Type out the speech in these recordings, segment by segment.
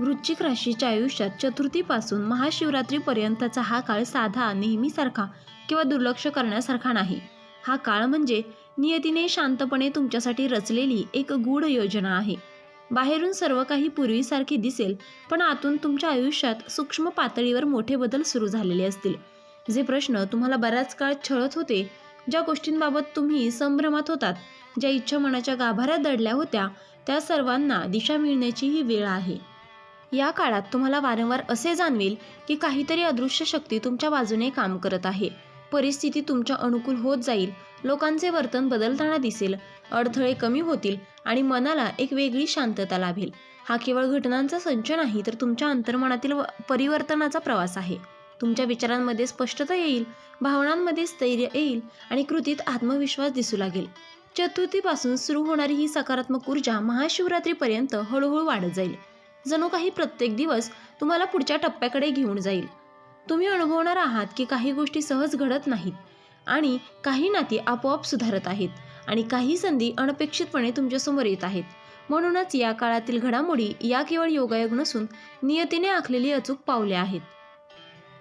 वृश्चिक राशीच्या आयुष्यात चतुर्थीपासून महाशिवरात्रीपर्यंतचा हा काळ साधा, नेहमीसारखा किंवा दुर्लक्ष करण्यासारखा नाही. हा काळ म्हणजे नियतीने शांतपणे तुमच्यासाठी रचलेली एक गूढ योजना आहे. बाहेरून सर्व काही पूर्वीसारखे दिसेल, पण आतून तुमच्या आयुष्यात सूक्ष्म पातळीवर मोठे बदल सुरू झालेले असतील. जे प्रश्न तुम्हाला बराच काळ छळत होते, ज्या गोष्टींबाबत तुम्ही संभ्रमात होतात, ज्या इच्छा मनाच्या गाभाऱ्यात दडल्या होत्या, त्या सर्वांना दिशा मिळण्याची ही वेळ आहे. या काळात तुम्हाला वारंवार असे जाणवेल की काहीतरी अदृश्य शक्ती तुमच्या बाजूने काम करत आहे. परिस्थिती तुमच्या अनुकूल होत जाईल, लोकांचे वर्तन बदलताना दिसेल, अडथळे कमी होतील आणि मनाला एक वेगळी शांतता लाभेल. हा केवळ घटनांचा संच नाही, तर तुमच्या अंतर्मनातील परिवर्तनाचा प्रवास आहे. तुमच्या विचारांमध्ये स्पष्टता येईल, भावनांमध्ये स्थैर्य येईल आणि कृतीत आत्मविश्वास दिसू लागेल. चतुर्थीपासून सुरू होणारी ही सकारात्मक ऊर्जा महाशिवरात्रीपर्यंत हळूहळू वाढत जाईल. जणू काही प्रत्येक दिवस तुम्हाला पुढच्या टप्प्याकडे घेऊन जाईल. तुम्ही अनुभवणार आहात की काही गोष्टी सहज घडत नाहीत आणि काही नाती आपोआप सुधारत आहेत आणि काही संधी अनपेक्षितपणे तुमच्यासमोर येत आहेत. म्हणूनच या काळातील घडामोडी या केवळ योगायोग नसून नियतीने आखलेली अचूक पावले आहेत.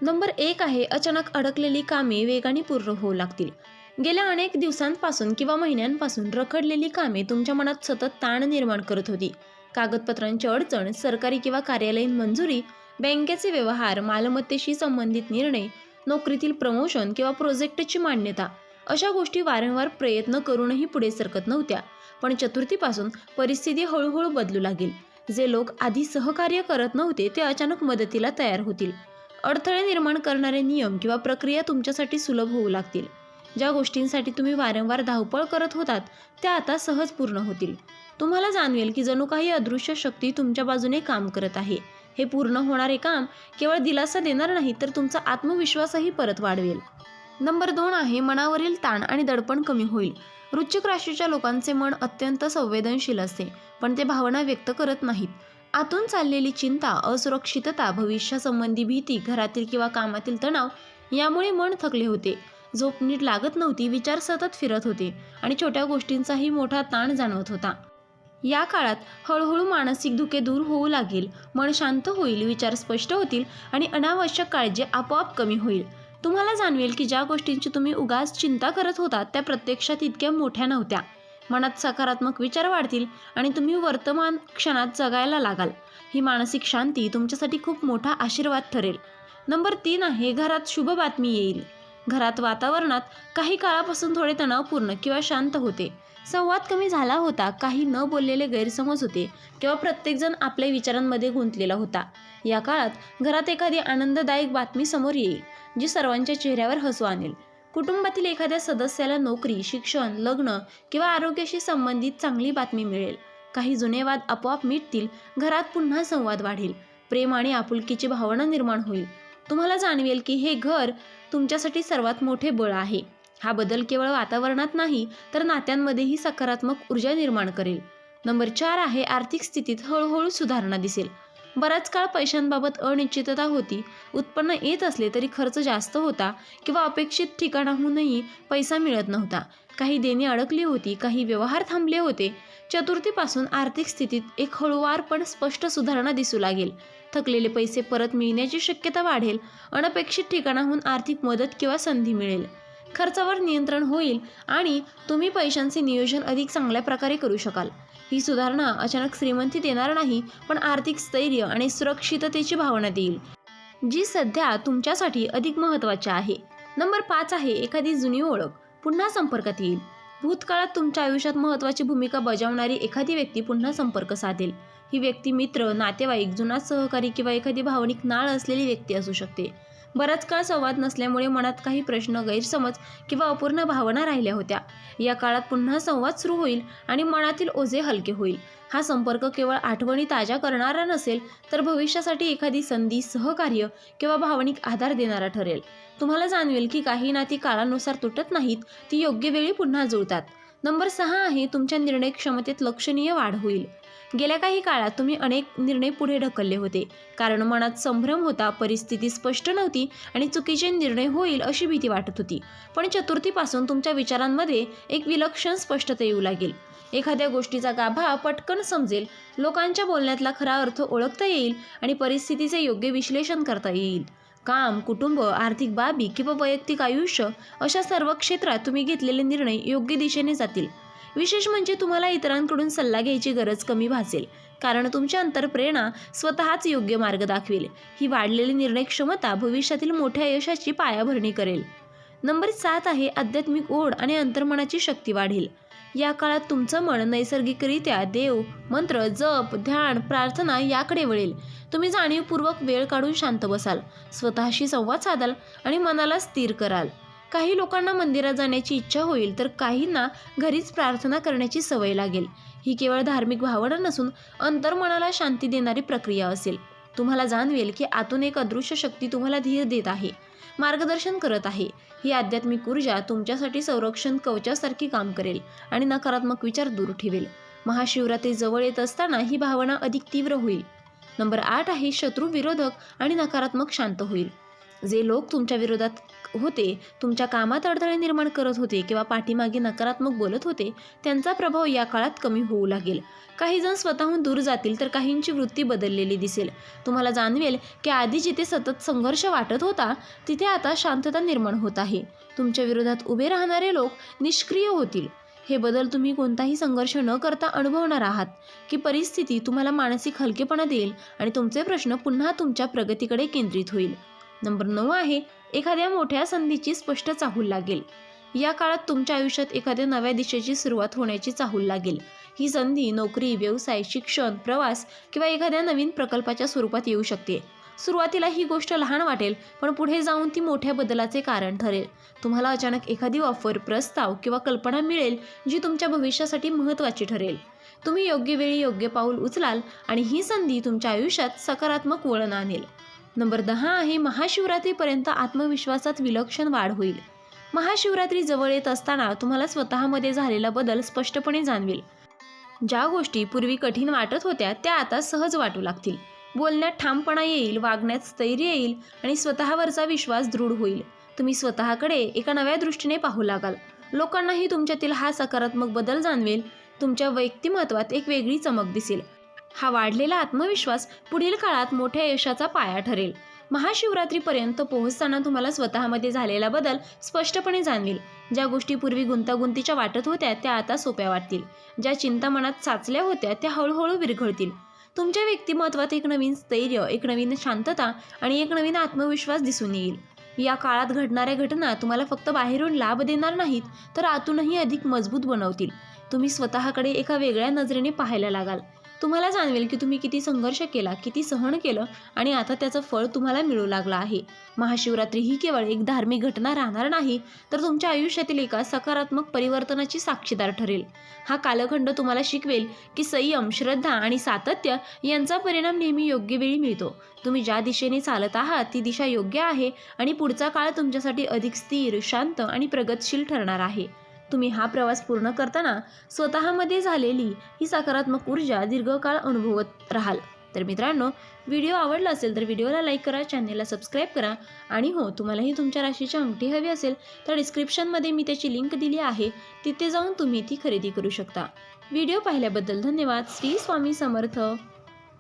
नंबर 1 आहे, अचानक अडकलेली कामे वेगाने पूर्ण होऊ लागतील. गेल्या अनेक दिवसांपासून किंवा महिन्यांपासून रखडलेली कामे तुमच्या मनात सतत ताण निर्माण करत होती. कागदपत्रांची अडचण, सरकारी किंवा कार्यालयीन मंजुरी, बँकेचे व्यवहार, मालमत्तेशी संबंधित निर्णय, नोकरीतील प्रमोशन किंवा प्रोजेक्टची मान्यता, अशा गोष्टी वारंवार प्रयत्न करूनही पुढे सरकत नव्हत्या. पण चतुर्थीपासून परिस्थिती हळूहळू बदलू लागेल. जे लोक आधी सहकार्य करत नव्हते ते अचानक मदतीला तयार होतील. अडथळे निर्माण करणारे नियम किंवा प्रक्रिया तुमच्यासाठी सुलभ होऊ लागतील. ज्या गोष्टींसाठी तुम्ही वारंवार धावपळ करत होतात त्या आता सहज पूर्ण होतील. तुम्हाला जाणवेल की जणू काही अदृश्य शक्ती तुमच्या बाजूने काम करत आहे. हे पूर्ण होणारे काम केवळ दिलासा देणार नाही, तर तुमचा आत्मविश्वासही परत वाढवेल. नंबर 2 आहे, मनावरील ताण आणि दडपण कमी होईल. वृश्चिक राशीच्या लोकांचे मन अत्यंत संवेदनशील असते, पण ते भावना व्यक्त करत नाहीत. आतून चाललेली चिंता, असुरक्षितता, भविष्यासंबंधी भीती, घरातील किंवा कामातील तणाव यामुळे मन थकले होते. झोप नीट लागत नव्हती, विचार सतत फिरत होते आणि छोट्या गोष्टींचाही मोठा ताण जाणवत होता. या काळात हळूहळू मानसिक धुके दूर होऊ लागेल, मन शांत होईल, विचार स्पष्ट होतील आणि अनावश्यक काळजी आपोआप कमी होईल. तुम्हाला जाणवेल की ज्या गोष्टींची तुम्ही उगाच चिंता करत होता त्या प्रत्यक्षात इतक्या मोठ्या नव्हत्या. मनात सकारात्मक विचार वाढतील आणि तुम्ही वर्तमान क्षणात जगायला लागाल. ही मानसिक शांती तुमच्यासाठी खूप मोठा आशीर्वाद ठरेल. नंबर 3 आहे, घरात शुभ बातमी येईल. घरात वातावरणात काही काळापासून थोडे तणावपूर्ण किंवा शांत होते. संवाद कमी झाला होता, काही न बोललेले गैरसमज होते किंवा प्रत्येकजण आपल्या विचारांमध्ये गुंतलेला होता. या काळात घरात एखादी आनंददायक बातमी समोर येईल, जी सर्वांच्या चेहऱ्यावर हसू आणेल. कुटुंबातील एखाद्या सदस्याला नोकरी, शिक्षण, लग्न किंवा आरोग्याशी संबंधित चांगली बातमी मिळेल. काही जुने वाद आपोआप मिटतील, घरात पुन्हा संवाद वाढेल, प्रेम आणि आपुलकीची भावना निर्माण होईल. तुम्हाला जाणवेल की हे घर तुमच्यासाठी सर्वात मोठे बळ आहे. हा बदल केवळ वातावरणात नाही, तर नात्यांमध्येही सकारात्मक ऊर्जा निर्माण करेल. नंबर 4 आहे, आर्थिक स्थितीत हळूहळू सुधारणा दिसेल. बराच काळ पैशांबाबत अनिश्चितता होती. उत्पन्न येत असले तरी खर्च जास्त होता किंवा अपेक्षित ठिकाणाहूनही पैसा मिळत नव्हता. काही देणी अडकली होती, काही व्यवहार थांबले होते. चतुर्थीपासून आर्थिक स्थितीत एक हळूवार पण स्पष्ट सुधारणा दिसू लागेल. थकलेले पैसे परत मिळण्याची शक्यता वाढेल. अनपेक्षित ठिकाणाहून आर्थिक मदत किंवा संधी मिळेल. खर्चावर नियंत्रण होईल आणि तुम्ही पैशांचे नियोजन अधिक चांगल्या प्रकारे करू शकाल. ही सुधारणा अचानक श्रीमंती देणार नाही, पण आर्थिक स्थैर्य आणि सुरक्षिततेची भावना देईल, जी सध्या तुमच्यासाठी अधिक महत्त्वाची आहे. नंबर 5 आहे, एखादी जुनी ओळख पुन्हा संपर्कात येईल. भूतकाळात तुमच्या आयुष्यात महत्त्वाची भूमिका बजावणारी एखादी व्यक्ती पुन्हा संपर्क साधेल. ही व्यक्ती मित्र, नातेवाईक, जुना सहकारी किंवा एखादी भावनिक नाळ असलेली व्यक्ती असू शकते. बराच काळ संवाद नसल्यामुळे मनात काही प्रश्न, गैरसमज किंवा अपूर्ण भावना राहिल्या होत्या. या काळात पुन्हा संवाद सुरू होईल आणि मनातील ओझे हलके होईल. हा संपर्क केवळ आठवणी ताज्या करणारा नसेल, तर भविष्यासाठी एखादी संधी, सहकार्य किंवा भावनिक आधार देणारा ठरेल. तुम्हाला जाणवेल की काही नाती काळानुसार तुटत नाहीत, ती योग्य वेळी पुन्हा जुळतात. नंबर 6 आहे, तुमच्या निर्णय क्षमतेत लक्षणीय वाढ होईल. गेल्या काही काळात तुम्ही अनेक निर्णय पुढे ढकलले होते, कारण मनात संभ्रम होता, परिस्थिती स्पष्ट नव्हती आणि चुकीचे निर्णय होईल अशी भीती वाटत होती. पण चतुर्थीपासून तुमच्या विचारांमध्ये एक विलक्षण स्पष्टता येऊ लागेल. एखाद्या गोष्टीचा गाभा पटकन समजेल, लोकांच्या बोलण्यातला खरा अर्थ ओळखता येईल आणि परिस्थितीचे योग्य विश्लेषण करता येईल. काम, कुटुंब, आर्थिक बाबी किंवा वैयक्तिक आयुष्य अशा सर्व क्षेत्रात तुम्ही घेतलेले निर्णय योग्य दिशेने जातील. विशेष म्हणजे तुम्हाला इतरांकडून सल्ला घ्यायची गरज कमी भासेल, कारण तुमची अंतर्प्रेरणा स्वतःच योग्य मार्ग दाखवेल. ही वाढलेली निर्णय क्षमता भविष्यातील मोठ्या यशाची पायाभरणी करेल. नंबर 7 आहे आध्यात्मिक ओढ आणि अंतर्मनाची शक्ती वाढेल. या काळात तुमचं मन नैसर्गिकरित्या देव, मंत्र, जप, ध्यान, प्रार्थना याकडे वळेल. तुम्ही जाणीवपूर्वक वेळ काढून शांत बसाल, स्वतःशी संवाद साधाल आणि मनाला स्थिर कराल. काही लोकांना मंदिरात जाण्याची इच्छा होईल, तर काहींना घरीच प्रार्थना करण्याची सवय लागेल. ही केवळ धार्मिक भावना नसून अंतर्मनाला शांती देणारी प्रक्रिया असेल. तुम्हाला जाणवेल की आतून एक अदृश्य शक्ती तुम्हाला धीर देत आहे, मार्गदर्शन करत आहे. ही आध्यात्मिक ऊर्जा तुमच्यासाठी संरक्षण कवचासारखी काम करेल आणि नकारात्मक विचार दूर ठेवेल. महाशिवरात्री जवळ येत असताना ही भावना अधिक तीव्र होईल. नंबर 8 आहे शत्रू, विरोधक आणि नकारात्मक शांत होईल. जे लोक तुमच्या विरोधात होते, तुमच्या कामात अडथळे निर्माण करत होते किंवा पाठीमागे नकारात्मक बोलत होते, त्यांचा प्रभाव या काळात कमी होऊ लागेल. काही जण स्वतःहून दूर जातील, तर काहींची वृत्ती बदललेली दिसेल. तुम्हाला जाणवेल की आधी जिथे सतत संघर्ष वाटत होता, तिथे आता शांतता निर्माण होत आहे. तुमच्या विरोधात उभे राहणारे लोक निष्क्रिय होतील. हे बदल तुम्ही कोणताही संघर्ष न करता अनुभवणार आहात की परिस्थिती तुम्हाला मानसिक हलकेपणा देईल आणि तुमचे प्रश्न पुन्हा तुमच्या प्रगतीकडे केंद्रित होईल. नंबर 9 आहे एखाद्या मोठ्या संधीची स्पष्ट चाहूल लागेल. या काळात तुमच्या आयुष्यात एखाद्या नव्या दिशेची सुरुवात होण्याची चाहूल लागेल. ही संधी नोकरी, व्यवसाय, शिक्षण, प्रवास किंवा एखाद्या नवीन प्रकल्पाच्या स्वरूपात येऊ शकते. सुरुवातीला ही गोष्ट लहान वाटेल, पण पुढे जाऊन ती मोठ्या बदलाचे कारण ठरेल. तुम्हाला अचानक एखादी ऑफर, प्रस्ताव किंवा कल्पना मिळेल जी तुमच्या भविष्यासाठी महत्त्वाची ठरेल. तुम्ही योग्य वेळी योग्य पाऊल उचलाल आणि ही संधी तुमच्या आयुष्यात सकारात्मक वळण आणेल. नंबर 10 आहे महाशिवरात्रीपर्यंत आत्मविश्वासात विलक्षण वाढ होईल. महाशिवरात्री जवळ येत असताना तुम्हाला स्वतःमध्ये झालेला बदल स्पष्टपणे जाणवेल. ज्या गोष्टी पूर्वी कठीण वाटत होत्या त्या आता सहज वाटू लागतील. बोलण्यात ठामपणा येईल, वागण्यात स्थैर्य येईल आणि स्वतःवरचा विश्वास दृढ होईल. तुम्ही स्वतःकडे एका नव्या दृष्टीने पाहू लागाल. लोकांनाही तुमच्यातील हा सकारात्मक बदल जाणवेल. तुमच्या व्यक्तिमत्वात एक वेगळी चमक दिसेल. हा वाढलेला आत्मविश्वास पुढील काळात मोठ्या यशाचा पाया ठरेल. महाशिवरात्रीपर्यंत पोहोचताना तुम्हाला स्वतःमध्ये झालेला बदल स्पष्टपणे जाणवेल. ज्या गोष्टी पूर्वी गुंतागुंतीच्या वाटत होत्या त्या आता सोप्या वाटतील. ज्या चिंता मनात साचल्या होत्या त्या हळूहळू विरघळतील. तुमच्या व्यक्तिमत्वात एक नवीन स्थैर्य, एक नवीन शांतता आणि एक नवीन आत्मविश्वास दिसून येईल. या काळात घडणाऱ्या घटना तुम्हाला फक्त बाहेरून लाभ देणार नाहीत, तर आतूनही अधिक मजबूत बनवतील. तुम्ही स्वतःकडे एका वेगळ्या नजरेने पाहायला लागाल. तुम्हाला जाणवेल की तुम्ही किती संघर्ष केला, किती सहन केलं आणि आता त्याचं फळ तुम्हाला मिळू लागलं आहे. महाशिवरात्री ही केवळ एक धार्मिक घटना राहणार नाही, तर तुमच्या आयुष्यातील एका सकारात्मक परिवर्तनाची साक्षीदार ठरेल. हा कालखंड तुम्हाला शिकवेल की संयम, श्रद्धा आणि सातत्य यांचा परिणाम नेहमी योग्य वेळी मिळतो. तुम्ही ज्या दिशेने चालत आहात ती दिशा योग्य आहे आणि पुढचा काळ तुमच्यासाठी अधिक स्थिर, शांत आणि प्रगतशील ठरणार आहे. तुम्ही हा प्रवास पूर्ण करताना स्वतःमध्ये झालेली ही सकारात्मक ऊर्जा दीर्घकाळ अनुभवत राहाल. तर मित्रांनो, व्हिडिओ आवडला असेल तर व्हिडिओला लाईक करा, चॅनेलला सबस्क्राईब करा आणि हो, तुम्हालाही तुमच्या राशीची अंगठी हवी असेल तर डिस्क्रिप्शनमध्ये मी त्याची लिंक दिली आहे, तिथे जाऊन तुम्ही ती खरेदी करू शकता. व्हिडिओ पाहिल्याबद्दल धन्यवाद. श्री स्वामी समर्थ.